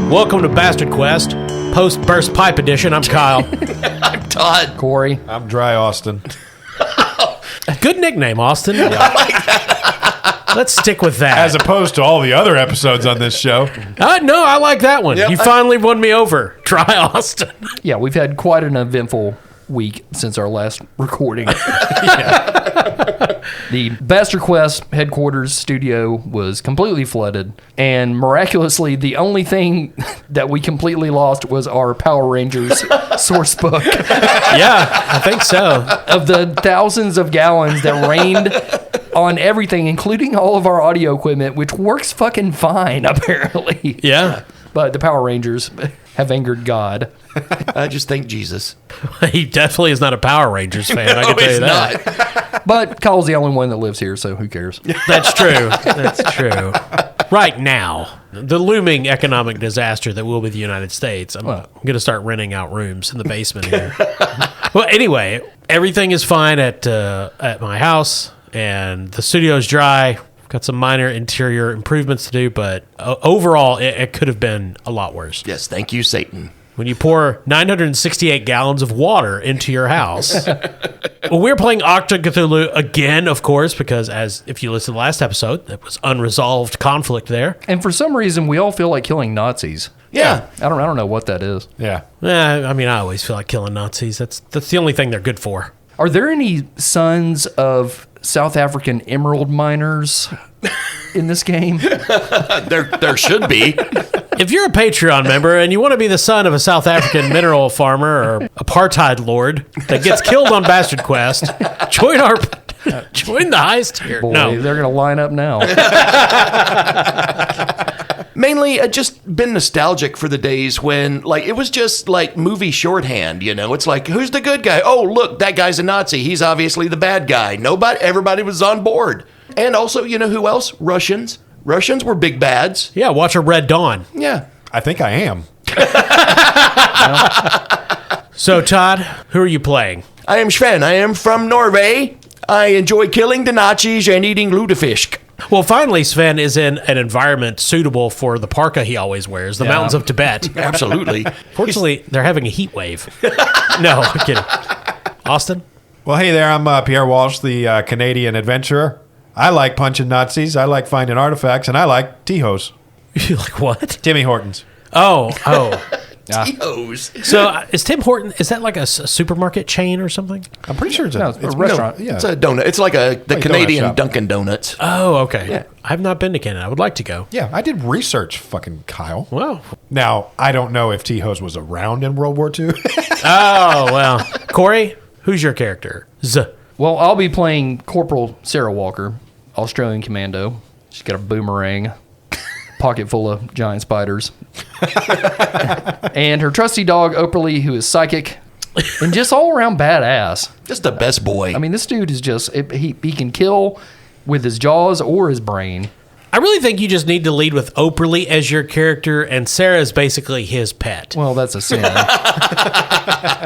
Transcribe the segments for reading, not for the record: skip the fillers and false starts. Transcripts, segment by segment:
Welcome to Bastard Quest, post-burst pipe edition. I'm Kyle. I'm Todd. Corey. I'm Dry Austin. Good nickname, Austin. I like that. Let's stick with that. As opposed to all the other episodes on this show. No, I like that one. Yep. You finally won me over. Dry Austin. Yeah, we've had quite an eventful week since our last recording. The Bastard Quest headquarters studio was completely flooded, and miraculously, the only thing that we completely lost was our Power Rangers source book. Yeah, I think so. Of the thousands of gallons that rained on everything, including all of our audio equipment, which works fucking fine, apparently. Yeah. But the Power Rangers have angered God. I just thank Jesus. He definitely is not a Power Rangers fan, I can tell you that. Not. But Kyle's the only one that lives here, so who cares? That's true. That's true. Right now, the looming economic disaster that will be the United States, I'm going to start renting out rooms in the basement here. Well, anyway, everything is fine at my house, and the studio's dry. Got some minor interior improvements to do, but overall, it could have been a lot worse. Yes, thank you, Satan. When you pour 968 gallons of water into your house. Well, we're playing ACHTUNG CTHULHU again, of course, because if you listen to the last episode, there was unresolved conflict there. And for some reason, we all feel like killing Nazis. Yeah. I don't know what that is. Yeah. I mean, I always feel like killing Nazis. That's the only thing they're good for. Are there any sons of South African emerald miners in this game? There should be. If you're a Patreon member and you want to be the son of a South African mineral farmer or apartheid lord that gets killed on Bastard Quest, join the highest tier. Boy, No. they're going to line up now. Mainly, I've just been nostalgic for the days when, like, it was just like movie shorthand, you know? It's like, who's the good guy? Oh, look, that guy's a Nazi. He's obviously the bad guy. Everybody was on board. And also, you know who else? Russians. Russians were big bads. Yeah, watch a Red Dawn. Yeah. I think I am. So, Todd, who are you playing? I am Sven. I am from Norway. I enjoy killing the Nazis and eating lutefisk. Well, finally, Sven is in an environment suitable for the parka he always wears, the mountains of Tibet. Absolutely. Fortunately, they're having a heat wave. No, I'm kidding. Austin? Well, hey there. I'm Pierre Walsh, the Canadian adventurer. I like punching Nazis. I like finding artifacts, and I like T-Hos. You like what? Timmy Hortons. Oh. T.O.'s. So is Tim Horton, is that like a supermarket chain or something? I'm pretty sure it's No, it's a restaurant. Yeah. It's a donut. It's like the donut Canadian shop. Dunkin' Donuts. Oh, okay. Yeah. I've not been to Canada. I would like to go. Yeah, I did research, fucking Kyle. Wow. Now, I don't know if T-Hos was around in World War II. Oh, well. Corey, who's your character? Well, I'll be playing Corporal Sarah Walker, Australian commando. She's got a boomerang, pocket full of giant spiders. And her trusty dog, Operly, who is psychic and just all around badass. Just the best boy. I mean, this dude is just, he can kill with his jaws or his brain. I really think you just need to lead with Operly as your character, and Sarah is basically his pet. Well, that's a sin.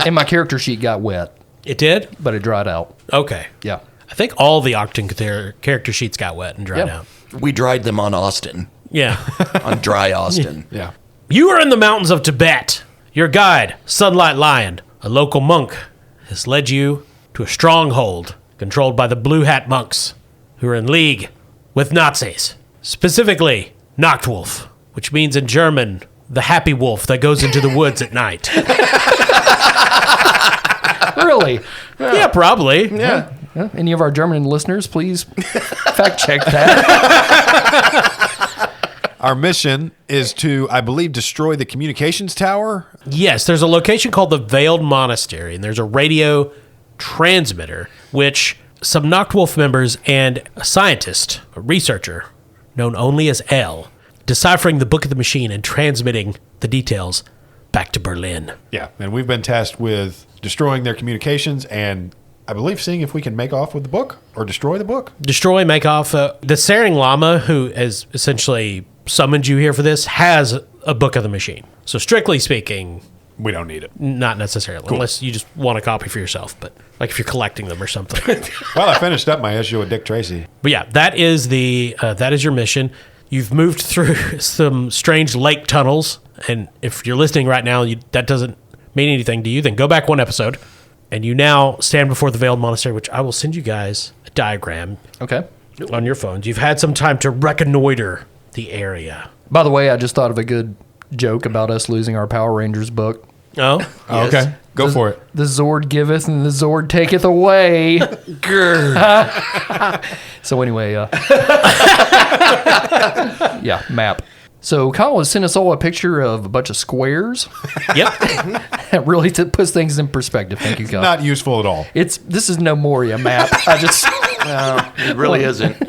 And my character sheet got wet, It did? but it dried out. Okay. Yeah. I think all the ACHTUNG character sheets got wet and dried Yep. out. We dried them on Austin. Yeah. On dry Austin. Yeah. You are in the mountains of Tibet. Your guide, Sunlight Lion, a local monk, has led you to a stronghold controlled by the Blue Hat monks, who are in league with Nazis. Specifically, Nachtwolf, which means in German, the happy wolf that goes into the woods at night. Really? Yeah, probably. Yeah. Yeah. Any of our German listeners, please fact check that. Our mission is to, I believe, destroy the communications tower. Yes, there's a location called the Veiled Monastery, and there's a radio transmitter, which some Nachtwolf members and a scientist, a researcher, known only as L, deciphering the Book of the Machine and transmitting the details back to Berlin. Yeah, and we've been tasked with destroying their communications and, I believe, seeing if we can make off with the book or destroy the book. Destroy, make off. The Sering Lama, who has essentially summoned you here for this, has a Book of the Machine. So strictly speaking, We don't need it. not necessarily, unless you just want a copy for yourself, but like if you're collecting them or something. Well, I finished up my issue with Dick Tracy. But yeah, that is your mission. You've moved through some strange lake tunnels, and if you're listening right now, that doesn't mean anything to you, then go back one episode, and you now stand before the Veiled Monastery, which I will send you guys a diagram Okay. on your phones. You've had some time to reconnoiter the area. By the way, I just thought of a good joke about us losing our Power Rangers book. Oh? Oh, Yes. okay, go for it. The Zord giveth and the Zord taketh away. So anyway, yeah, map. So Kyle has sent us all a picture of a bunch of squares. Yep. It really puts things in perspective. Thank you, Kyle. Not useful at all. This is no Moria map. I just It really isn't.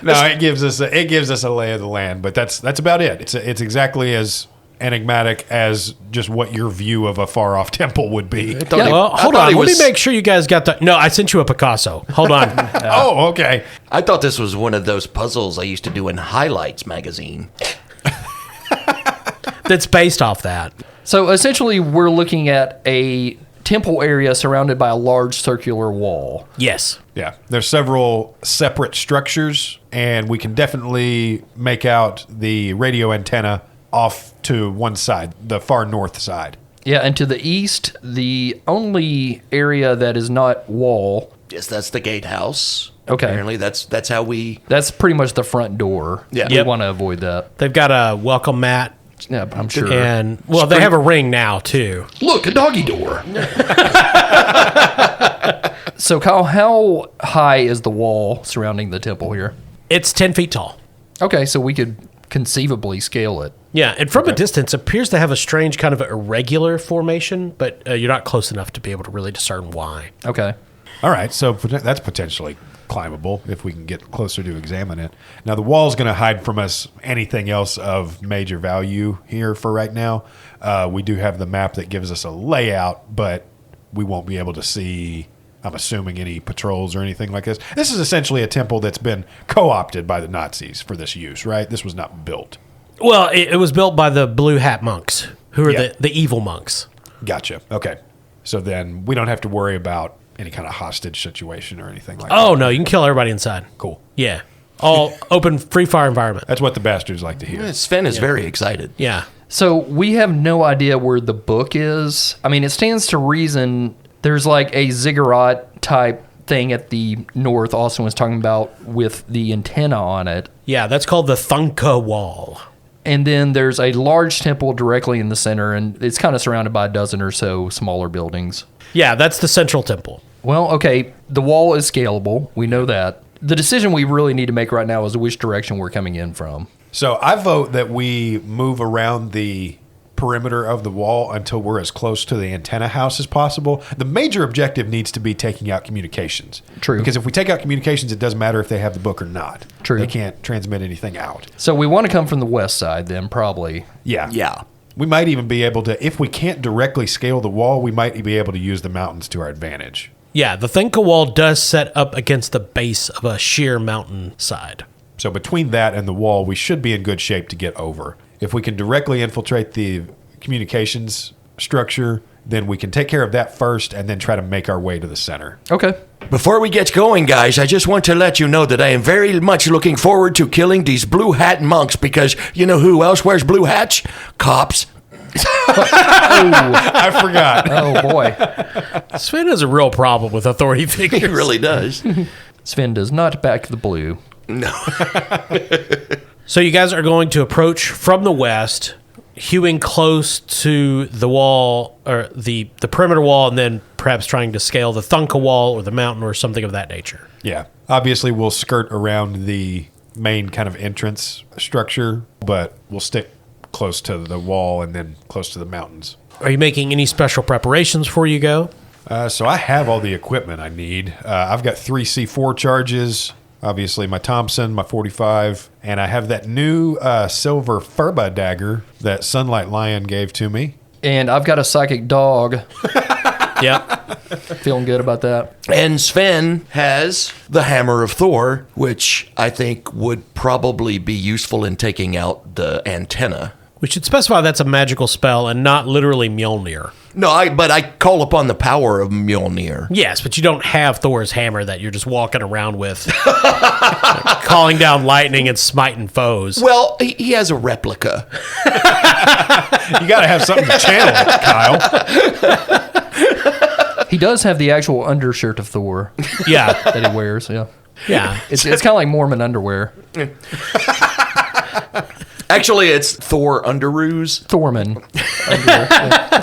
No, it gives us a lay of the land, but that's about it. It's exactly as enigmatic as just what your view of a far off temple would be. Well, hold thought on. he Let me was- make sure you guys got the... No, I sent you a Picasso. Hold on. Oh, okay. I thought this was one of those puzzles I used to do in Highlights magazine. That's based off that. So essentially, we're looking at a temple area surrounded by a large circular wall. Yes. Yeah, there's several separate structures, and we can definitely make out the radio antenna off to one side, the far north side. Yeah, and to the east, the only area that is not wall, Yes, that's the gatehouse. Okay. Apparently, that's how we. that's pretty much the front door. Yeah. We Yep. want to avoid that. They've got a welcome mat, Yeah, I'm sure. and, well, they have a ring now, too. Look, a doggy door. So, Kyle, how high is the wall surrounding the temple here? It's 10 feet tall. Okay, so we could conceivably scale it. Yeah, and from a distance, appears to have a strange kind of irregular formation, but you're not close enough to be able to really discern why. Okay. All right, so that's potentially climbable if we can get closer to examine it. Now, the wall is going to hide from us anything else of major value here for right now. We do have the map that gives us a layout, but we won't be able to see, I'm assuming, any patrols or anything like this. This is essentially a temple that's been co-opted by the Nazis for this use, right? This was not built. Well, it was built by the Blue Hat monks, who are Yeah. the evil monks. Gotcha. Okay. So then we don't have to worry about any kind of hostage situation or anything like that. Oh, no, you can kill everybody inside. Cool. Yeah. All open, free fire environment. That's what the bastards like to hear. Sven is very excited. Yeah. So we have no idea where the book is. I mean, it stands to reason there's like a ziggurat type thing at the north Austin was talking about with the antenna on it. Yeah, that's called the Thunka Wall. And then there's a large temple directly in the center, and it's kind of surrounded by a dozen or so smaller buildings. Yeah, that's the central temple. Well, okay, the wall is scalable. We know that. The decision we really need to make right now is which direction we're coming in from. So I vote that we move around the perimeter of the wall until we're as close to the antenna house as possible. The major objective needs to be taking out communications. True. Because if we take out communications, it doesn't matter if they have the book or not. True. They can't transmit anything out. So we want to come from the west side then, probably. Yeah. Yeah. We might even be able to, if we can't directly scale the wall, we might be able to use the mountains to our advantage. Yeah, the Thunka Wall does set up against the base of a sheer mountain side. So between that and the wall, we should be in good shape to get over. If we can directly infiltrate the communications structure, then we can take care of that first and then try to make our way to the center. Okay. Before we get going, guys, I just want to let you know that I am very much looking forward to killing these blue hat monks because you know who else wears blue hats? Cops. I forgot. Oh, boy. Sven has a real problem with authority figures. He really does. Sven does not back the blue. No. So you guys are going to approach from the west, hewing close to the wall, or the perimeter wall, and then perhaps trying to scale the Thunka Wall or the mountain or something of that nature. Yeah. Obviously, we'll skirt around the main kind of entrance structure, but we'll stick close to the wall and then close to the mountains. Are you making any special preparations before you go? So I have all the equipment I need. I've got 3 C4 charges, obviously my Thompson, my 45, and I have that new silver Furba dagger that Sunlight Lion gave to me. And I've got a psychic dog. Yep. Feeling good about that. And Sven has the Hammer of Thor, which I think would probably be useful in taking out the antenna. We should specify that's a magical spell and not literally Mjolnir. But I call upon the power of Mjolnir. Yes, but you don't have Thor's hammer that you're just walking around with, calling down lightning and smiting foes. Well, he has a replica. You got to have something to channel it, Kyle. He does have the actual undershirt of Thor Yeah, that he wears. Yeah, yeah. it's kind of like Mormon underwear. Actually, it's Thor underoos. Thorman underwear. Yeah.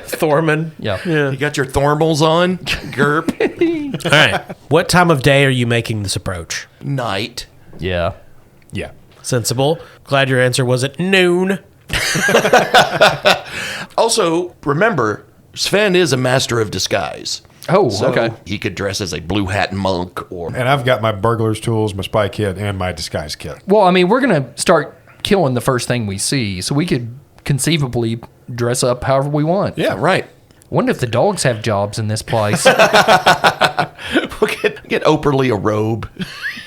Thorman. Yeah. You got your thermals on? Gerp. All right. What time of day are you making this approach? Night. Yeah. Yeah. Sensible. Glad your answer was at noon. Also, remember, Sven is a master of disguise. Oh, So okay. he could dress as a blue hat monk or... And I've got my burglar's tools, my spy kit, and my disguise kit. Well, I mean, we're going to start killing the first thing we see, so we could conceivably dress up however we want. Yeah, right. Wonder if the dogs have jobs in this place. We'll get Oprah a robe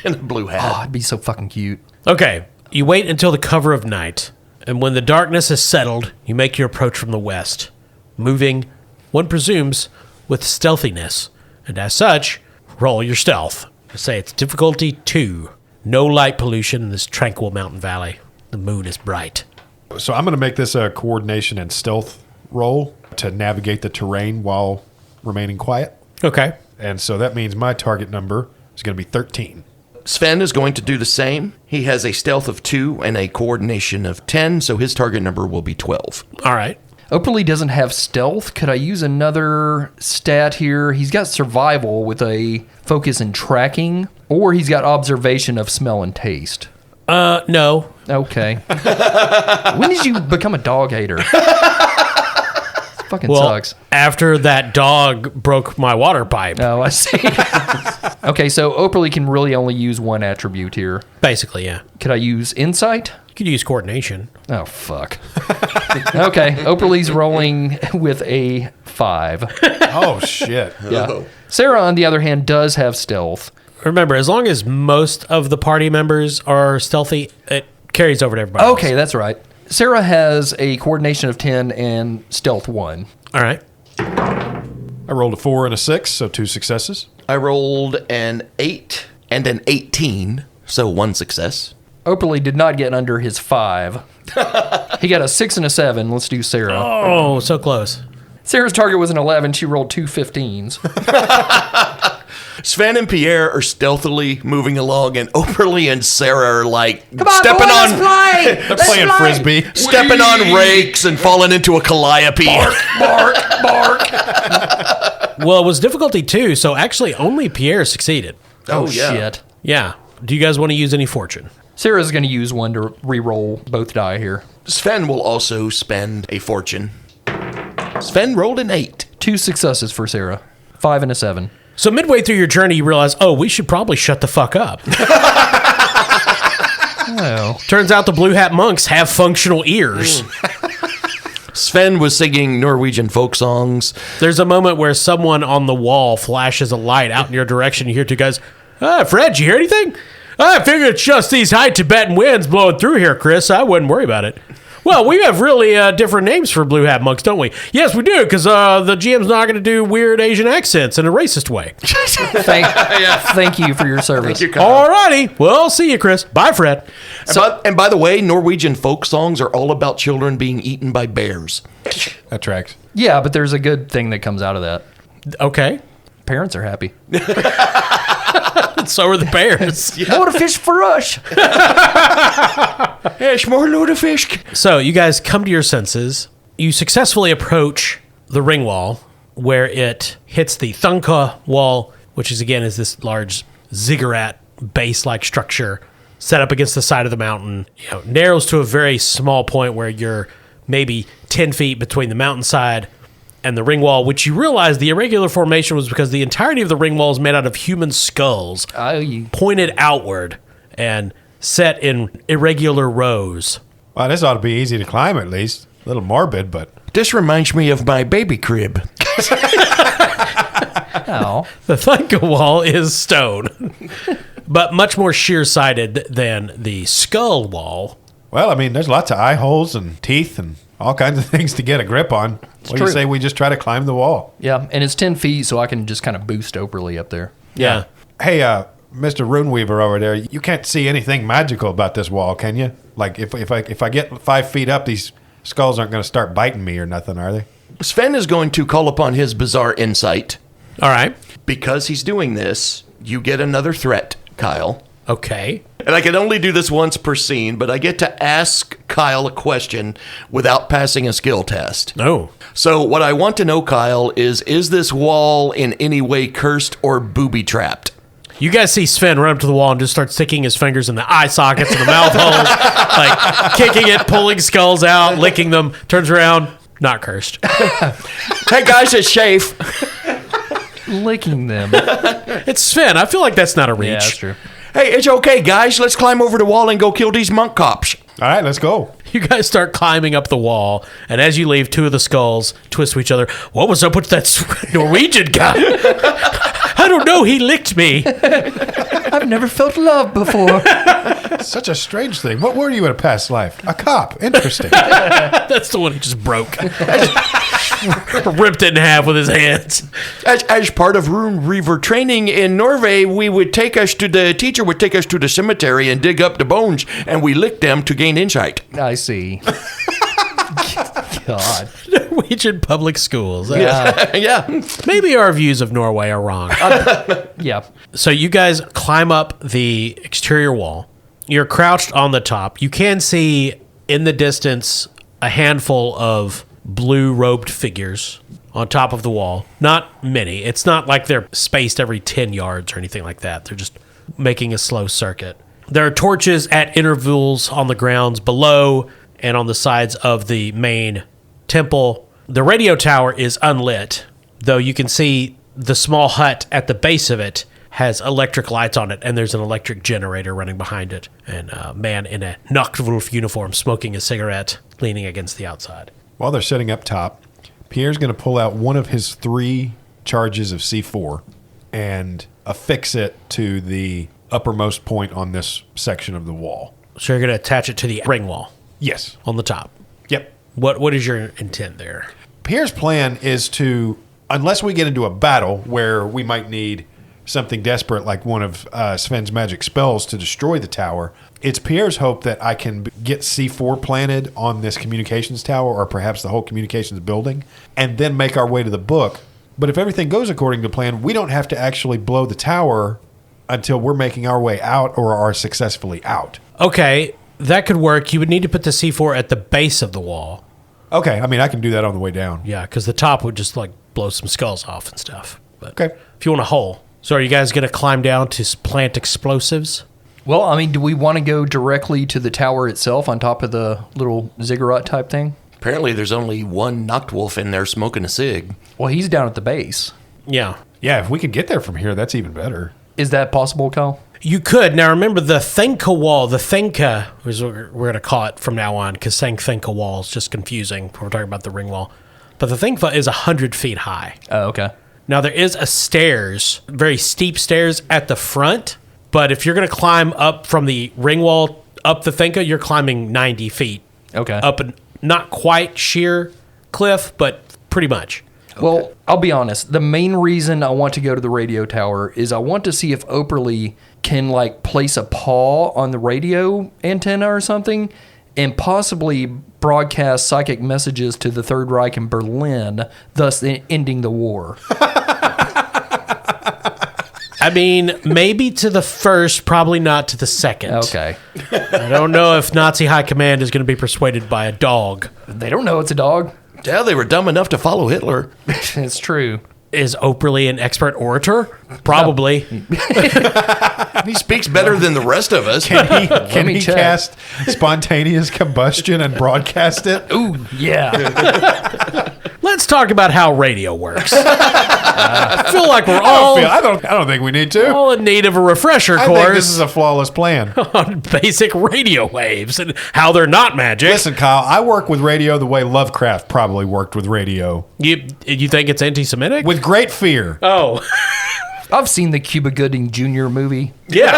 and a blue Oh, hat. it'd be so fucking cute. Okay. You wait until the cover of night, and when the darkness has settled, you make your approach from the west, moving, one presumes, with stealthiness, and as such, roll your stealth. I say it's difficulty 2. No light pollution in this tranquil mountain valley. The moon is bright. So I'm going to make this a coordination and stealth roll to navigate the terrain while remaining quiet. Okay. And so that means my target number is going to be 13. Sven is going to do the same. He has a stealth of 2 and a coordination of 10, so his target number will be 12. All right. Oakley doesn't have stealth. Could I use another stat here? He's got survival with a focus and tracking, or he's got observation of smell and taste. No. Okay. When did you become a dog hater? Fucking Well, sucks. after that dog broke my water pipe. Oh, I see. Okay, so Oakley can really only use one attribute here. Basically, yeah. Could I use insight? You could use coordination. Oh, fuck. Okay, Oakley's rolling with a 5. Oh, shit. Yeah. Sarah, on the other hand, does have stealth. Remember, as long as most of the party members are stealthy, it carries over to everybody else. Okay, that's right. Sarah has a coordination of 10 and stealth 1. All right. I rolled a 4 and a 6, so 2 successes. I rolled an 8 and an 18, so 1 success. Oakley did not get under his 5. He got a 6 and a 7. Let's do Sarah. Oh, so close. Sarah's target was an 11. She rolled 2 15s. Sven and Pierre are stealthily moving along, and Oprah and Sarah are like Come on, stepping boy, on, let's play! They're playing Frisbee. stepping on rakes and falling into a calliope. Bark, bark. Well, it was difficulty 2, so actually only Pierre succeeded. Oh, yeah. shit. Yeah. Do you guys want to use any fortune? Sarah's going to use one to re-roll both die here. Sven will also spend a fortune. Sven rolled an 8. 2 successes for Sarah. 5 and a 7. So midway through your journey, you realize, oh, we should probably shut the fuck up. Oh. Turns out the blue hat monks have functional ears. Sven was singing Norwegian folk songs. There's a moment where someone on the wall flashes a light out in your direction. You hear two guys, Fred, you hear anything? I figured it's just these high Tibetan winds blowing through here, Chris. I wouldn't worry about it. Well, we have really different names for blue hat monks, don't we? Yes, we do, because the GM's not going to do weird Asian accents in a racist way. Thank you for your service. All righty. Well, see you, Chris. Bye, Fred. And by the way, Norwegian folk songs are all about children being eaten by bears. That tracks. Yeah, but there's a good thing that comes out of that. Okay. Parents are happy. So are the bears. More fish for us. Yes, more load of fish. So you guys come to your senses. You successfully approach the ring wall where it hits the Thunka wall, which is this large ziggurat base-like structure set up against the side of the mountain. Narrows to a very small point where you're maybe 10 feet between the mountainside and the ring wall, which you realize the irregular formation was because the entirety of the ring wall is made out of human skulls pointed outward and set in irregular rows. Wow, this ought to be easy to climb at least. A little morbid, but... This reminds me of my baby crib. Oh. The Thunka wall is stone, but much more sheer-sided than the skull wall, Well, I mean, there's lots of eye holes and teeth and all kinds of things to get a grip on. What do you say we just try to climb the wall? Yeah, and it's 10 feet, so I can just kind of boost Operly up there. Yeah. Hey, Mr. Runeweaver over there, you can't see anything magical about this wall, can you? Like, if I get 5 feet up, these skulls aren't going to start biting me or nothing, are they? Sven is going to call upon his bizarre insight. All right. Because he's doing this, you get another threat, Kyle. Okay. And I can only do this once per scene, but I get to ask Kyle a question without passing a skill test. Oh. So what I want to know, Kyle, is this wall in any way cursed or booby-trapped? You guys see Sven run up to the wall and just start sticking his fingers in the eye sockets and the mouth holes, like kicking it, pulling skulls out, licking them, turns around, not cursed. Hey, guys, it's Shafe. Licking them. It's Sven. I feel like that's not a reach. Yeah, that's true. Hey, it's okay, guys. Let's climb over the wall and go kill these monk cops. All right, let's go. You guys start climbing up the wall, and as you leave, two of the skulls twist to each other. What was up with that Norwegian guy? I don't know. He licked me. I've never felt love before. Such a strange thing. What were you in a past life? A cop. Interesting. That's the one who just broke. Ripped it in half with his hands. As part of Rune Reaver training in Norway, the teacher would take us to the cemetery and dig up the bones, and we lick them to gain insight. I see. God. Norwegian public schools. Yeah. Maybe our views of Norway are wrong. Yeah. So you guys climb up the exterior wall. You're crouched on the top. You can see in the distance a handful of blue-robed figures on top of the wall. Not many. It's not like they're spaced every 10 yards or anything like that. They're just making a slow circuit. There are torches at intervals on the grounds below and on the sides of the main temple. The radio tower is unlit, though you can see the small hut at the base of it has electric lights on it, and there's an electric generator running behind it, and a man in a Nachtwolf uniform smoking a cigarette, leaning against the outside. While they're sitting up top, Pierre's going to pull out one of his 3 charges of C4 and affix it to the uppermost point on this section of the wall. So you're going to attach it to the ring wall Yes. on the top. Yep. What is your intent there? Pierre's plan is to, unless we get into a battle where we might need something desperate like one of Sven's magic spells to destroy the tower, it's Pierre's hope that I can get C4 planted on this communications tower or perhaps the whole communications building and then make our way to the book. But if everything goes according to plan, we don't have to actually blow the tower until we're making our way out or are successfully out. Okay, that could work. You would need to put the C4 at the base of the wall. Okay, I mean, I can do that on the way down. Yeah, because the top would just like blow some skulls off and stuff. But Okay. if you want a hole. So are you guys going to climb down to plant explosives? Well, I mean, do we want to go directly to the tower itself on top of the little ziggurat type thing? Apparently, there's only one Nachtwolf in there smoking a cig. Well, he's down at the base. Yeah. Yeah, if we could get there from here, that's even better. Is that possible, Kyle? You could. Now remember the Thenka wall. The Thenka is what we're going to call it from now on because saying Thenka wall is just confusing when we're talking about the ring wall. But the Thenka is 100 feet high. Oh, okay. Now there is a stairs, very steep stairs at the front. But if you're going to climb up from the ring wall up the Thenka, you're climbing 90 feet. Okay. Up a not quite sheer cliff, but pretty much. Well, I'll be honest. The main reason I want to go to the radio tower is I want to see if Operly can like place a paw on the radio antenna or something and possibly broadcast psychic messages to the Third Reich in Berlin, thus ending the war. I mean, maybe to the first, probably not to the second. Okay. I don't know if Nazi high command is going to be persuaded by a dog. They don't know it's a dog. Yeah, they were dumb enough to follow Hitler. It's true. Is Operly an expert orator? Probably. He speaks better than the rest of us. Can me he check. cast spontaneous combustion and broadcast it? Ooh, yeah. Let's talk about how radio works. I feel like we're all, I don't think we need to. all in need of a refresher I course think this is a flawless plan. on basic radio waves and how they're not magic. Listen, Kyle, I work with radio the way Lovecraft probably worked with radio. You think it's anti-Semitic? With great fear. Oh, I've seen the Cuba Gooding Jr. movie. yeah.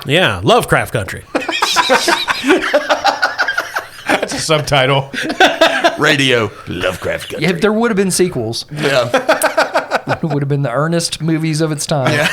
Yeah, Lovecraft country. That's a subtitle. Radio Lovecraft Country. Yeah, there would have been sequels. Yeah. It would have been the earnest movies of its time.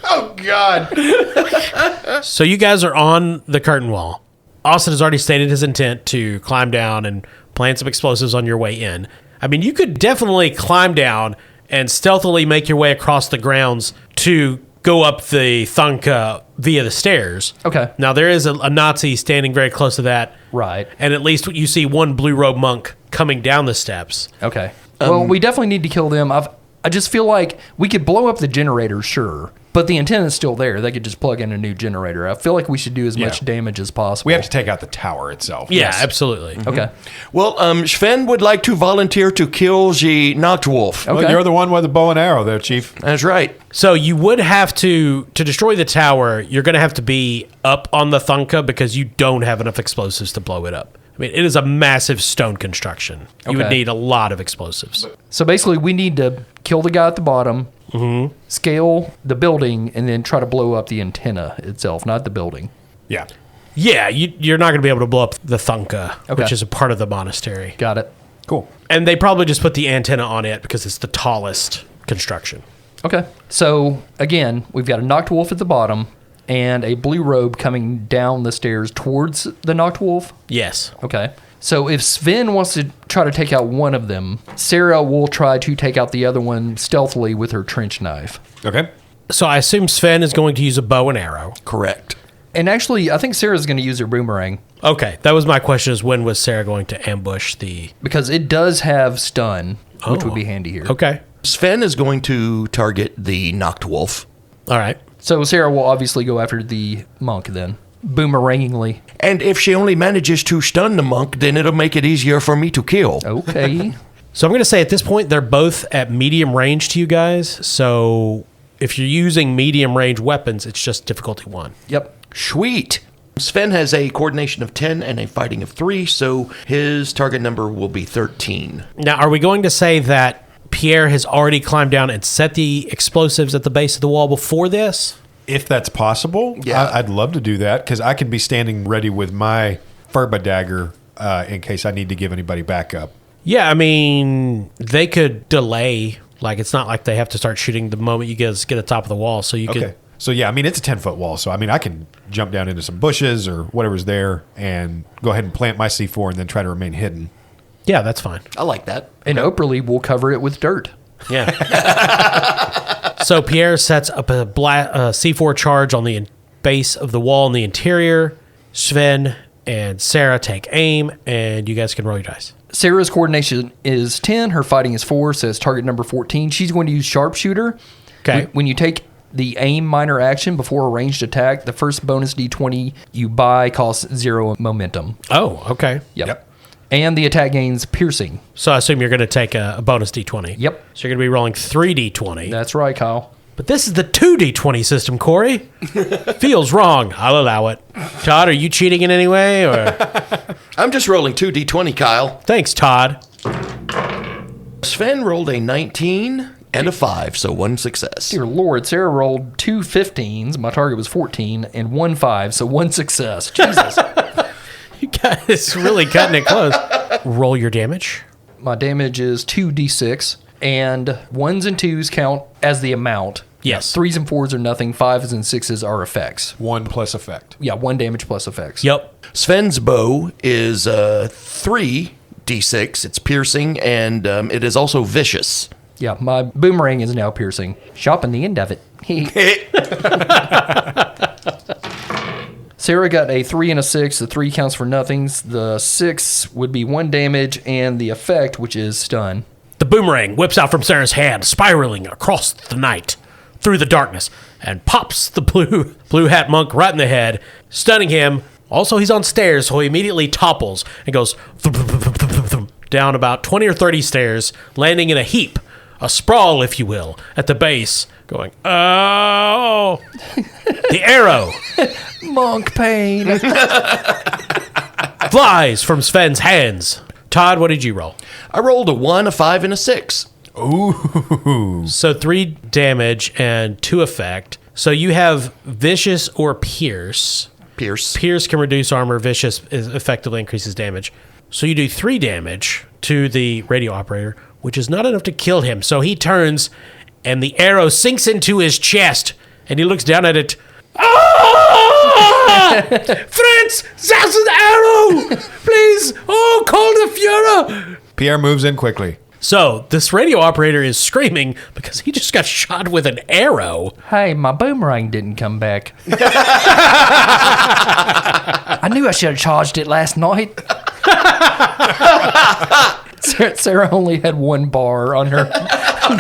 Oh, God. So you guys are on the curtain wall. Austin has already stated his intent to climb down and plant some explosives on your way in. I mean, you could definitely climb down and stealthily make your way across the grounds to go up the Thunka via the stairs. Okay. Now, there is a Nazi standing very close to that. Right. And at least you see one blue robe monk coming down the steps. Okay. Well, we definitely need to kill them. I just feel like we could blow up the generator, sure, but the antenna is still there. They could just plug in a new generator. I feel like we should do as much damage as possible. We have to take out the tower itself. Yeah, absolutely. Okay. Well, Sven would like to volunteer to kill the Nachtwolf. Okay. Well, you're the one with the bow and arrow there, Chief. That's right. So you would have to destroy the tower, you're going to have to be up on the Thunka because you don't have enough explosives to blow it up. I mean, it is a massive stone construction. You would Okay. need a lot of explosives. So basically, we need to kill the guy at the bottom, scale the building, and then try to blow up the antenna itself, not the building. Yeah. Yeah, you're not going to be able to blow up the Thunka, Okay. which is a part of the monastery. Got it. Cool. And they probably just put the antenna on it because it's the tallest construction. Okay. So again, we've got a knocked wolf at the bottom and a blue robe coming down the stairs towards the knocked wolf. Yes. Okay. So if Sven wants to try to take out one of them, Sarah will try to take out the other one stealthily with her trench knife. Okay. So I assume Sven is going to use a bow and arrow. Correct. And actually, I think Sarah's going to use her boomerang Okay, that was my question: is when was Sarah going to ambush the? because it does have stun, which would be handy here. Okay, Sven is going to target the Nachtwolf. all right. So Sarah will obviously go after the monk then, boomerangingly. And if she only manages to stun the monk, then it'll make it easier for me to kill. Okay. So I'm going to say at this point they're both at medium range to you guys. So if you're using medium range weapons, it's just difficulty 1. Yep. Sweet. Sven has a coordination of 10 and a fighting of 3, so his target number will be 13. Now, are we going to say that Pierre has already climbed down and set the explosives at the base of the wall before this? If that's possible, Yeah. I'd love to do that because I can be standing ready with my Furba dagger in case I need to give anybody backup. Yeah, I mean, they could delay. Like, it's not like they have to start shooting the moment you get to the top of the wall. So you Okay. could. So, yeah, I mean, it's a 10-foot wall. So, I mean, I can jump down into some bushes or whatever's there and go ahead and plant my C4 and then try to remain hidden. Yeah, that's fine. I like that. And Operly will cover it with dirt. Yeah. So Pierre sets up a C4 charge on the base of the wall in the interior. Sven and Sarah take aim, and you guys can roll your dice. Sarah's coordination is 10. Her fighting is 4, so it's target number 14. She's going to use sharpshooter. Okay. When you take the aim minor action before a ranged attack, the first bonus d20 you buy costs 0 momentum. Oh, okay. Yep. And the attack gains piercing. So I assume you're going to take a bonus d20. Yep. So you're going to be rolling 3d20. That's right, Kyle. But this is the 2d20 system, Corey. Feels wrong. I'll allow it. Todd, are you cheating in any way? Or I'm just rolling 2d20, Kyle. thanks, Todd. Sven rolled a 19 and a 5, so 1 success. Dear Lord, Sarah rolled 2 15s. My target was 14, and 1 5, so 1 success. Jesus. You guys really cutting it close. Roll your damage. My damage is 2d6, and 1s and 2s count as the amount. Yes. 3s and 4s are nothing. 5s and 6s are effects. 1 plus effect. Yeah, 1 damage plus effects. Yep. Sven's bow is 3d6. It's piercing, and it is also vicious. Yeah, my boomerang is now piercing. Shopping the end of it. Sarah got a 3 and a 6. The 3 counts for nothings. The 6 would be 1 damage, and the effect, which is stun. The boomerang whips out from Sarah's hand, spiraling across the night through the darkness, and pops the blue hat monk right in the head, stunning him. Also, he's on stairs, so he immediately topples and goes down about 20 or 30 stairs, landing in a heap, a sprawl, if you will, at the base, going, oh! The arrow Monk pain. flies from Sven's hands. Todd, what did you roll? I rolled a 1, a 5, and a 6. Ooh. So 3 damage and 2 effect. So you have vicious or pierce. Pierce. Pierce can reduce armor. Vicious effectively increases damage. So you do 3 damage to the radio operator, which is not enough to kill him. So he turns, and the arrow sinks into his chest, and he looks down at it. Ah! Friends, that's an arrow! Please, call the Fuhrer! Pierre moves in quickly. So this radio operator is screaming because he just got shot with an arrow. Hey, my boomerang didn't come back. I knew I should have charged it last night. Sarah only had 1 bar on her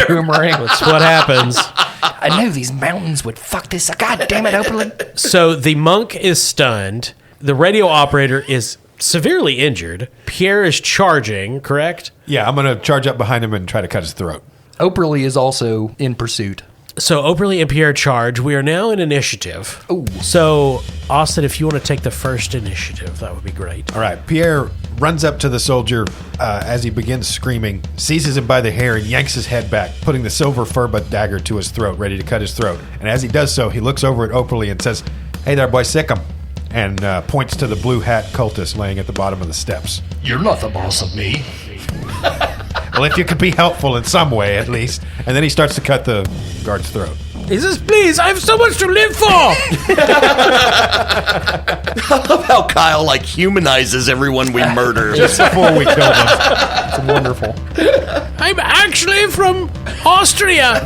boomerang. That's what happens. I knew these mountains would fuck this. God damn it, Oberlin. So the monk is stunned. The radio operator is severely injured. Pierre is charging, correct? Yeah, I'm going to charge up behind him and try to cut his throat. Oberly is also in pursuit. So Oberly and Pierre charge. We are now in initiative. Ooh. So, Austin, if you want to take the first initiative, that would be great. All right, Pierre runs up to the soldier as he begins screaming, seizes him by the hair and yanks his head back, putting the silver furba dagger to his throat, ready to cut his throat. And as he does so, he looks over at Oberly and says, "Hey there, boy, sick him," and points to the blue hat cultist laying at the bottom of the steps. You're not the boss of me. Well, if you could be helpful in some way, at least. And then he starts to cut the guard's throat. He says, please, I have so much to live for. I love how Kyle humanizes everyone we murder. Just before we kill them. It's wonderful. I'm actually from Austria.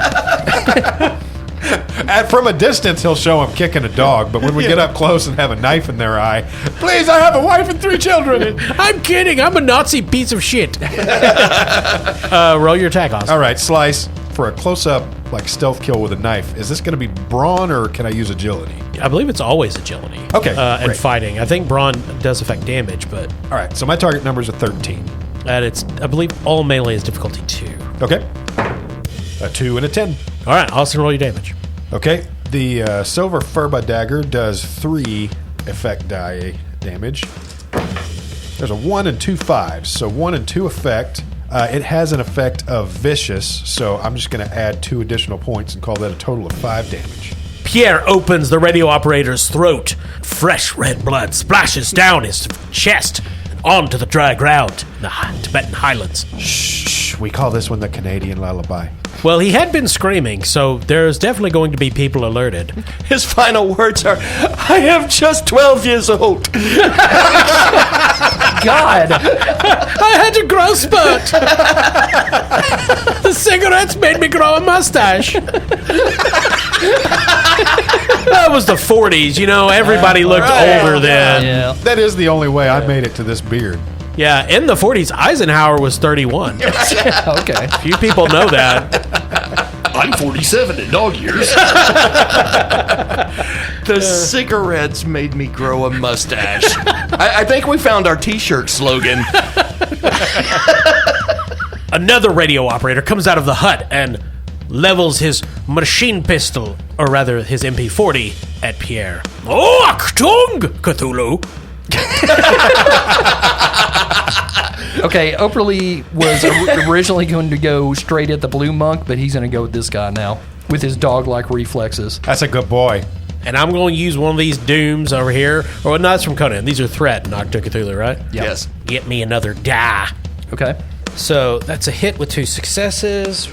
From a distance, he'll show him kicking a dog, but when we get up close and have a knife in their eye, please, I have a wife and 3 children. I'm kidding. I'm a Nazi piece of shit. Roll your attack, Austin. All right, slice. For a close-up, stealth kill with a knife, is this going to be brawn or can I use agility? I believe it's always agility. Okay, and great. fighting. I think brawn does affect damage, but All right, so my target numbers are 13. it's, I believe all melee is difficulty 2. Okay. A 2 and a 10. All right, Austin, roll your damage. Okay, the silver furba dagger does 3 effect die damage. There's a 1 and 2 5s, so 1 and 2 effect. It has an effect of vicious, so I'm just going to add 2 additional points and call that a total of 5 damage. Pierre opens the radio operator's throat. Fresh red blood splashes down his chest and onto the dry ground in the Tibetan highlands. Shh, we call this one the Canadian lullaby. Well, he had been screaming, so there's definitely going to be people alerted. His final words are, I am just 12 years old. God. I had a growth spurt. The cigarettes made me grow a mustache. That was the 40s, everybody looked older then. Yeah. That is the only way I made it to this beard. Yeah, in the 40s, Eisenhower was 31. Okay. Few people know that. I'm 47 in dog years. The cigarettes made me grow a mustache. I think we found our T-shirt slogan. Another radio operator comes out of the hut and levels his machine pistol, or rather his MP40, at Pierre. Oh, ACHTUNG, CTHULHU. Okay, Oberly was originally going to go straight at the blue monk, but he's going to go with this guy now with his dog-like reflexes. That's a good boy. And I'm going to use one of these dooms over here. Oh, no, that's from Conan. These are threat, not Cthulhu, right? Yep. Yes. Get me another die. Okay. So that's a hit with 2 successes.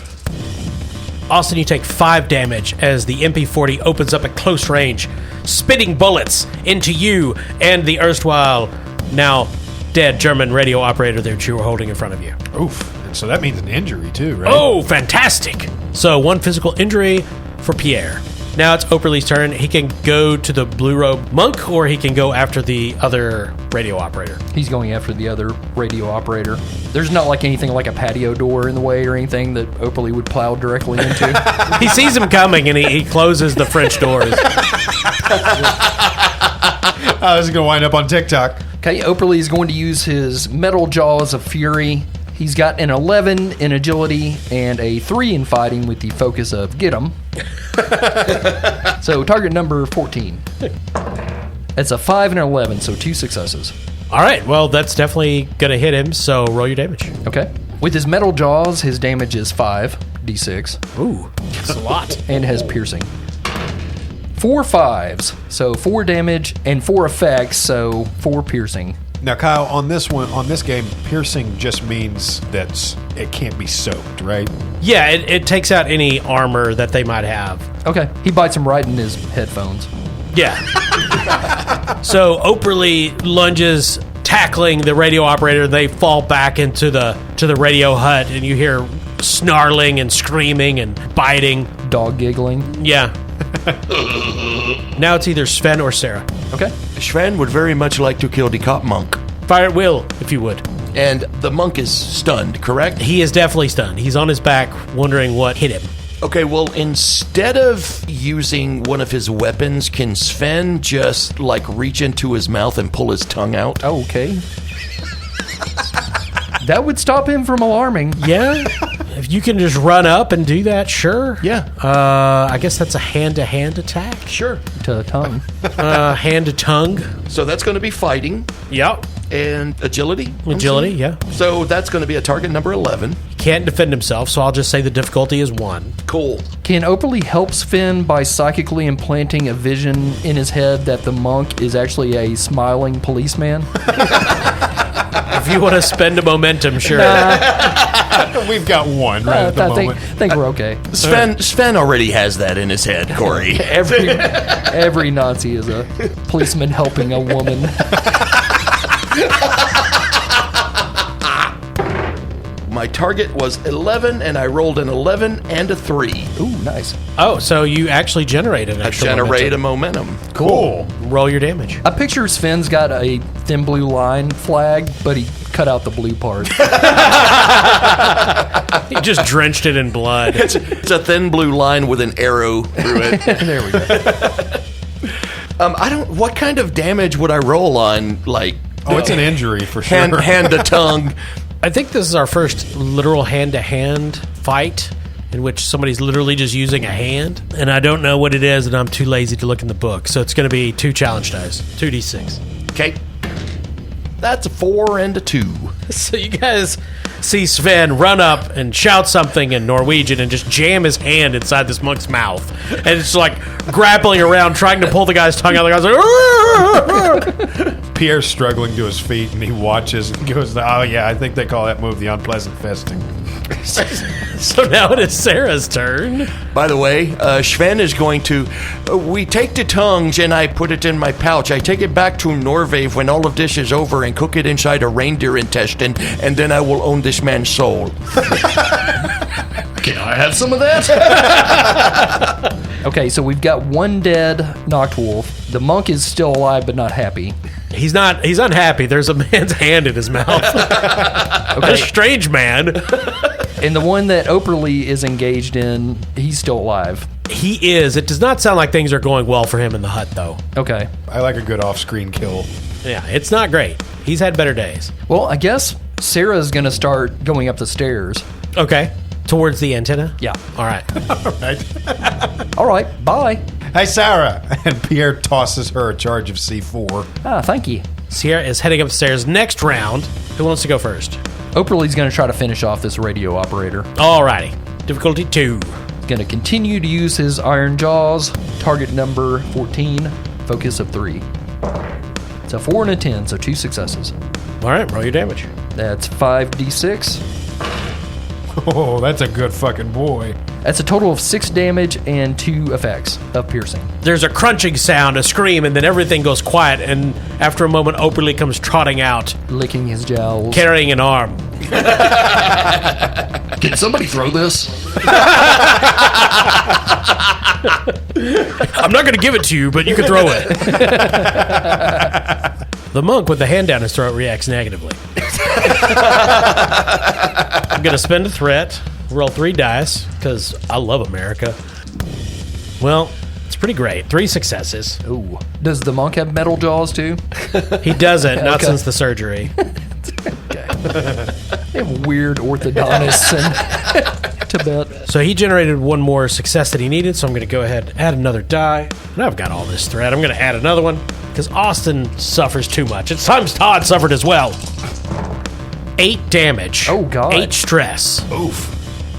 Austin, you take 5 damage as the MP40 opens up at close range, spitting bullets into you and the erstwhile, now dead German radio operator that you were holding in front of you. Oof. And so that means an injury, too, right? Oh, fantastic. So 1 physical injury for Pierre. Now it's Oberly's turn. He can go to the blue robe monk, or he can go after the other radio operator. He's going after the other radio operator. There's not anything like a patio door in the way or anything that Oberly would plow directly into. He sees him coming, and he closes the French doors. This is going to wind up on TikTok. Okay, Oberly is going to use his metal jaws of fury. He's got an 11 in agility and a 3 in fighting with the focus of get 'em. So target number 14. It's a 5 and an 11, so 2 successes. All right, well, that's definitely going to hit him, so roll your damage. Okay. With his metal jaws, his damage is 5d6. Ooh, that's a lot. And has piercing. 4 5s, so 4 damage, and 4 effects, so 4 piercing. Now, Kyle, on this game, piercing just means that it can't be soaked, right? Yeah, it takes out any armor that they might have. Okay, he bites him right in his headphones. Yeah. So Operly lunges, tackling the radio operator. They fall back into the radio hut, and you hear snarling and screaming and biting. Dog giggling. Yeah. Now it's either Sven or Sarah. Okay. Sven would very much like to kill the cop monk. Fire at will, if you would. And the monk is stunned, correct? He is definitely stunned. He's on his back, wondering what hit him. Okay, well, instead of using one of his weapons, can Sven just, reach into his mouth and pull his tongue out? Okay. That would stop him from alarming. Yeah. If you can just run up and do that, sure. Yeah. I guess that's a hand-to-hand attack. Sure. To the tongue. Hand-to-tongue. So that's going to be fighting Yep. and agility? I'm Agility, assuming? yeah. So that's going to be a target number 11. He can't defend himself, so I'll just say the difficulty is 1. Cool. Can Operly help Sven by psychically implanting a vision in his head that the monk is actually a smiling policeman? If you want to spend a momentum, sure. We've got one right at the I moment. think we're okay. Sven already has that in his head, Corey. Every Nazi is a policeman helping a woman. My target was 11, and I rolled an 11 and a 3. Ooh, nice. Oh, so you actually generate an I extra generate momentum. a momentum. Cool. Roll your damage. I picture Sven's got a thin blue line flag, but he cut out the blue part. He just drenched it in blood. It's a thin blue line with an arrow through it. There we go. What kind of damage would I roll on, Oh, it's an injury for sure. hand to tongue? I think this is our first literal hand-to-hand fight in which somebody's literally just using a hand, and I don't know what it is, and I'm too lazy to look in the book. So it's going to be 2 challenge dice, 2d6. Okay. That's a 4 and a 2. So you guys see Sven run up and shout something in Norwegian and just jam his hand inside this monk's mouth, and it's like grappling around trying to pull the guy's tongue out. The guy's like, Pierre's struggling to his feet, and he watches and goes, "Oh yeah, I think they call that move the unpleasant fisting." So now it is Sarah's turn. By the way, Sven is going to... we take the tongues and I put it in my pouch. I take it back to Norway when all of this is over and cook it inside a reindeer intestine, and then I will own this man's soul. Can I have some of that? Okay, so we've got one dead Noctwolf. The monk is still alive but not happy. He's unhappy. There's a man's hand in his mouth. A strange man. And the one that Operly is engaged in, he's still alive. He is. It does not sound like things are going well for him in the hut, though. Okay. I like a good off-screen kill. Yeah, it's not great. He's had better days. Well, I guess Sarah's going to start going up the stairs. Okay. Towards the antenna? Yeah. All right. All right, bye. Hey, Sarah! And Pierre tosses her a charge of C4. Ah, thank you. Sierra is heading upstairs. Next round, who wants to go first? Operly's going to try to finish off this radio operator. Alrighty. Difficulty 2. Going to continue to use his iron jaws. Target number 14. Focus of 3. It's a 4 and a 10, so 2 successes. Alright, roll your damage. That's 5d6. Oh, that's a good fucking boy. That's a total of 6 damage and 2 effects of piercing. There's a crunching sound, a scream, and then everything goes quiet, and after a moment, Operly comes trotting out, Licking his jowls. carrying an arm. Can somebody throw this? I'm not going to give it to you, but you can throw it. The monk with the hand down his throat reacts negatively. I'm going to spend a threat, roll 3 dice, because I love America. Well, it's pretty great. 3 successes. Ooh. Does the monk have metal jaws too? He doesn't, not Okay. since the surgery. They have weird orthodontists in Tibet. So he generated 1 more success that he needed, so I'm going to go ahead and add another die. And I've got all this threat. I'm going to add another one, because Austin suffers too much. It's times Todd suffered as well. 8 damage. Oh, God. 8 stress. Oof.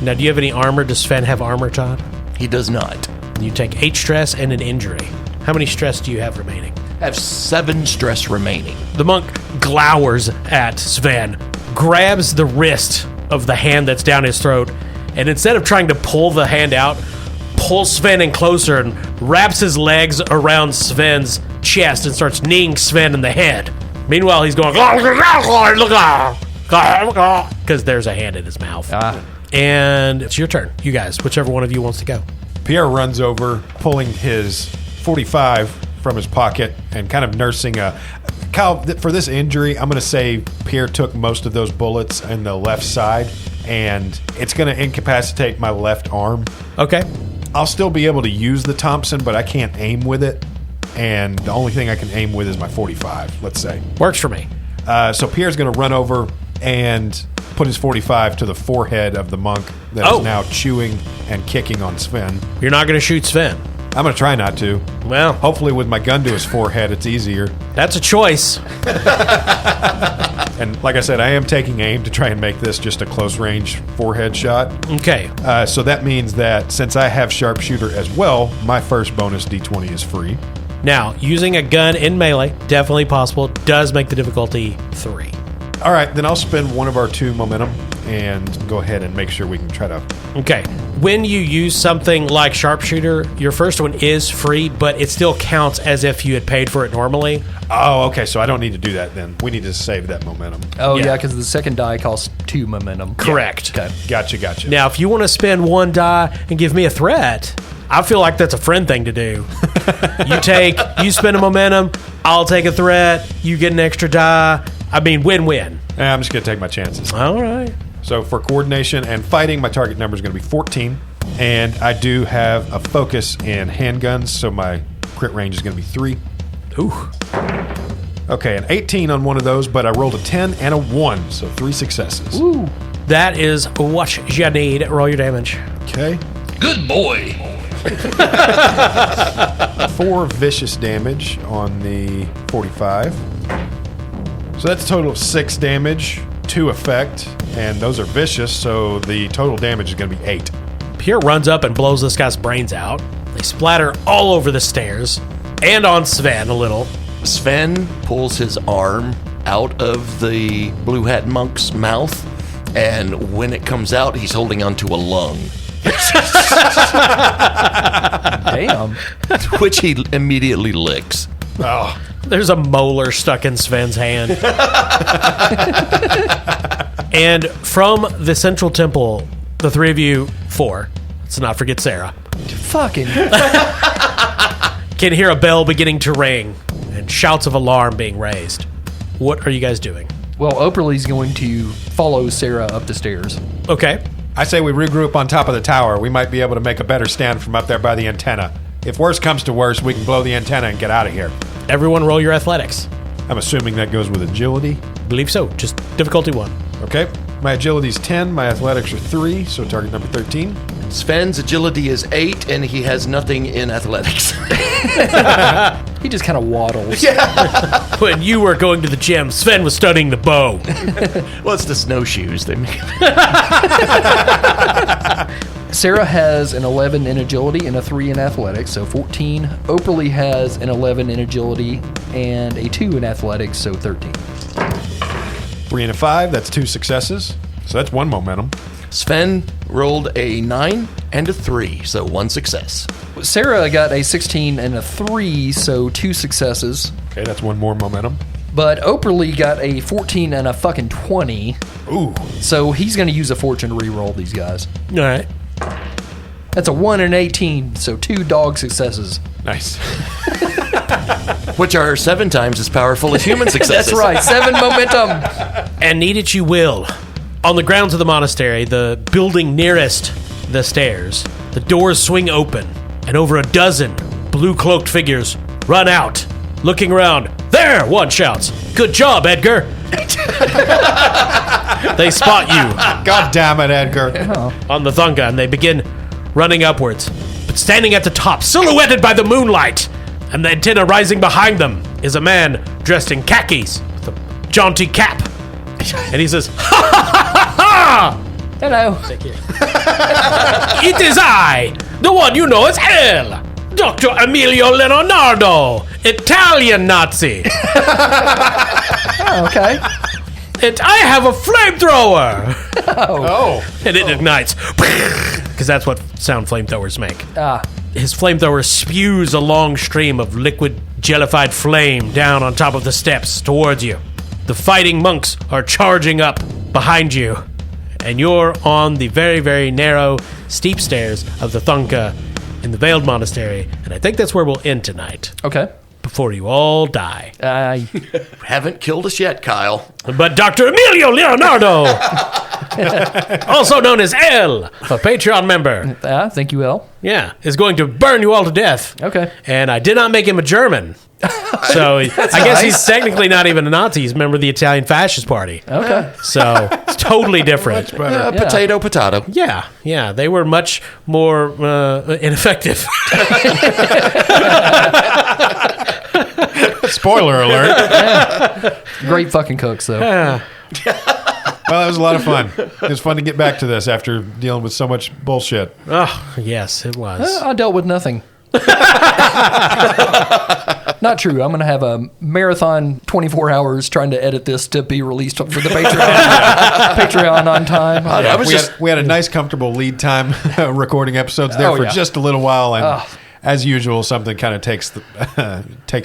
Now, do you have any armor? Does Sven have armor, Todd? He does not. You take 8 stress and an injury. How many stress do you have remaining? I have 7 stress remaining. The monk glowers at Sven, grabs the wrist of the hand that's down his throat, and instead of trying to pull the hand out, pulls Sven in closer and wraps his legs around Sven's chest and starts kneeing Sven in the head. Meanwhile, he's going, because there's a hand in his mouth. And it's your turn, you guys, whichever one of you wants to go. Pierre runs over, pulling his 45 from his pocket and kind of nursing a... Kyle, for this injury, I'm going to say Pierre took most of those bullets in the left side, and it's going to incapacitate my left arm. Okay. I'll still be able to use the Thompson, but I can't aim with it, and the only thing I can aim with is my 45, let's say. Works for me. So Pierre's going to run over and put his 45 to the forehead of the monk that is now chewing and kicking on Sven. You're not going to shoot Sven. I'm going to try not to. Well, Hopefully with my gun to his forehead, it's easier. that's a choice. And like I said, I am taking aim to try and make this just a close-range forehead shot. Okay. So that means that since I have sharpshooter as well, my first bonus D20 is free. Now, using a gun in melee, definitely possible, does make the difficulty 3. All right, then I'll spend one of our 2 momentum and go ahead and make sure we can try to... Okay. When you use something like sharpshooter, your first one is free, but it still counts as if you had paid for it normally. Oh, okay, so I don't need to do that then. We need to save that momentum. Oh, Yeah. yeah, because the second die costs 2 momentum. Correct. Okay. Gotcha. Now, if you want to spend 1 die and give me a threat, I feel like that's a friend thing to do. You spend a momentum, I'll take a threat, you get an extra die. I mean, win-win. I'm just going to take my chances. All right. So for coordination and fighting, my target number is going to be 14. And I do have a focus in handguns, so my crit range is going to be 3. Ooh. Okay, an 18 on one of those, but I rolled a 10 and a 1, so 3 successes. Ooh. That is what you need. Roll your damage. Okay. Good boy. 4 vicious damage on the 45. So that's a total of 6 damage, 2 effect, and those are vicious, so the total damage is going to be 8. Pierre runs up and blows this guy's brains out. They splatter all over the stairs and on Sven a little. Sven pulls his arm out of the blue hat monk's mouth, and when it comes out, he's holding onto a lung, Damn. which he immediately licks. Oh, There's a molar stuck in Sven's hand. And from the central temple, the 3 of you, 4, let's not forget Sarah, Fucking. can hear a bell beginning to ring and shouts of alarm being raised. What are you guys doing? Well, Operly's going to follow Sarah up the stairs. Okay. I say we regroup on top of the tower. We might be able to make a better stand from up there by the antenna. If worse comes to worse, we can blow the antenna and get out of here. Everyone roll your athletics. I'm assuming that goes with agility. Believe so. Just difficulty 1. Okay. My agility's 10, my athletics are 3, so target number 13. Sven's agility is 8, and he has nothing in athletics. He just kind of waddles. When you were going to the gym, Sven was studying the bow. Well, it's the snowshoes. They make Sarah has an 11 in agility and a 3 in athletics, so 14. Operly has an 11 in agility and a 2 in athletics, so 13. 3 and a 5, that's 2 successes. So that's 1 momentum. Sven rolled a 9 and a 3, so 1 success. Sarah got a 16 and a 3, so 2 successes. Okay, that's 1 more momentum. But Operly got a 14 and a fucking 20, Ooh. so he's going to use a fortune to re-roll these guys. All right. That's a 1 and 18, so 2 dog successes. Nice. Which are 7 times as powerful as human successes. That's right, 7 momentum. And need it you will. On the grounds of the monastery, the building nearest the stairs, the doors swing open, and over a dozen blue-cloaked figures run out, looking around. There, one shouts. Good job, Edgar. They spot you God damn it, Edgar. on the thunga, and they begin running upwards. But standing at the top, silhouetted by the moonlight, and the antenna rising behind them, is a man dressed in khakis with a jaunty cap. And he says, "Ha ha ha ha ha! Hello. It is I, The one you know as L. Dr. Emilio Leonardo, Italian Nazi. Oh, okay. I have a flamethrower. Oh. And it ignites. Because that's what sound flamethrowers make. Ah. His flamethrower spews a long stream of liquid jellified flame down on top of the steps towards you. The fighting monks are charging up behind you. And you're on the very, very narrow, steep stairs of the Thunka in the Veiled Monastery. And I think that's where we'll end tonight. Okay. Before you all die. Haven't killed us yet, Kyle. But Dr. Emilio Leonardo, also known as L, a Patreon member, Thank you, L. yeah, is going to burn you all to death. Okay. And I did not make him a German. So I guess he's technically not even a Nazi. He's a member of the Italian Fascist Party. Okay. So it's totally different. Potato, potato. Yeah, they were much more ineffective. Spoiler alert. Great fucking cooks, though. Well, that was a lot of fun. It was fun to get back to this after dealing with so much bullshit. Oh, yes, it was. I dealt with nothing. Not true. I'm going to have a marathon 24 hours trying to edit this to be released for the Patreon on time. We had a nice, comfortable lead time recording episodes there for just a little while, and as usual, something kind of takes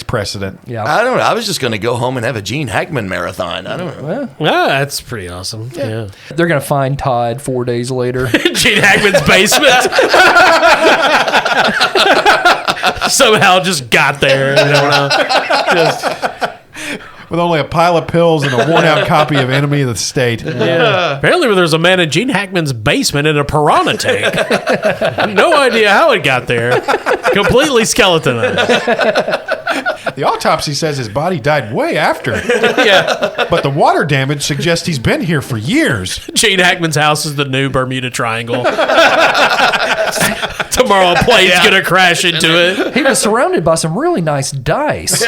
precedent. Yeah. I don't know. I was just going to go home and have a Gene Hackman marathon. I don't know. That's pretty awesome. Yeah. They're going to find Todd 4 days later. Gene Hackman's basement. Somehow just got there. With only a pile of pills and a worn-out copy of Enemy of the State. Yeah. Apparently there's a man in Gene Hackman's basement in a piranha tank. No idea how it got there. Completely skeletonized. The autopsy says his body died way after. Yeah. But the water damage suggests he's been here for years. Gene Hackman's house is the new Bermuda Triangle. Tomorrow a plane's going to crash into it. He was surrounded by some really nice dice.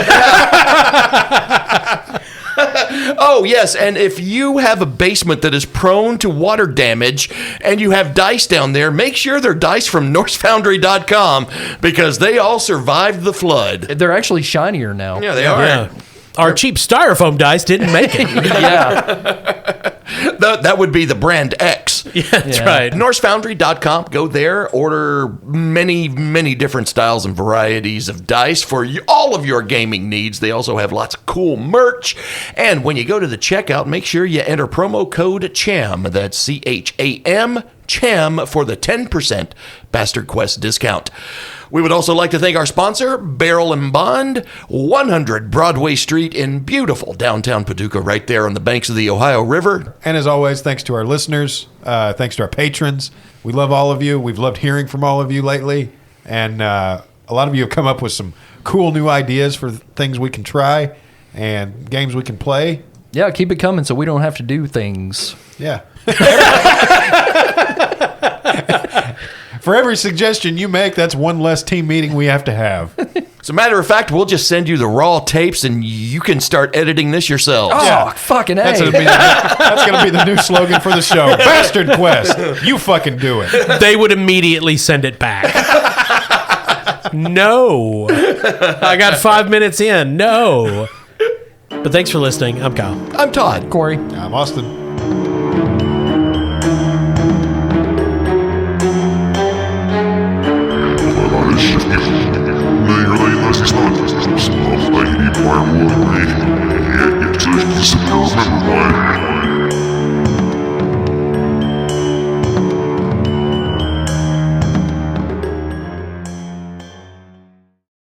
Oh, yes, and if you have a basement that is prone to water damage and you have dice down there, make sure they're dice from NorseFoundry.com because they all survived the flood. They're actually shinier now. Yeah, they are. Yeah. Our cheap styrofoam dice didn't make it. Yeah. That would be the brand X. Yeah, that's right. NorseFoundry.com. Go there, order many, many different styles and varieties of dice for all of your gaming needs. They also have lots of cool merch. And when you go to the checkout, make sure you enter promo code CHAM. That's CHAM, CHAM, for the 10% Bastard Quest discount. We would also like to thank our sponsor, Barrel and Bond, 100 Broadway Street in beautiful downtown Paducah, right there on the banks of the Ohio River. And as always, thanks to our listeners, thanks to our patrons. We love all of you. We've loved hearing from all of you lately. And a lot of you have come up with some cool new ideas for things we can try and games we can play. Yeah, keep it coming so we don't have to do things. Yeah. For every suggestion you make, that's one less team meeting we have to have. As a matter of fact, we'll just send you the raw tapes and you can start editing this yourselves. Oh, fucking A. That's gonna be the new slogan for the show. Bastard Quest. You fucking do it. They would immediately send it back. No. I got 5 minutes in. No. But thanks for listening. I'm Kyle. I'm Todd. Corey. I'm Austin. Nee, jullie luisteren naar Stad. Stad,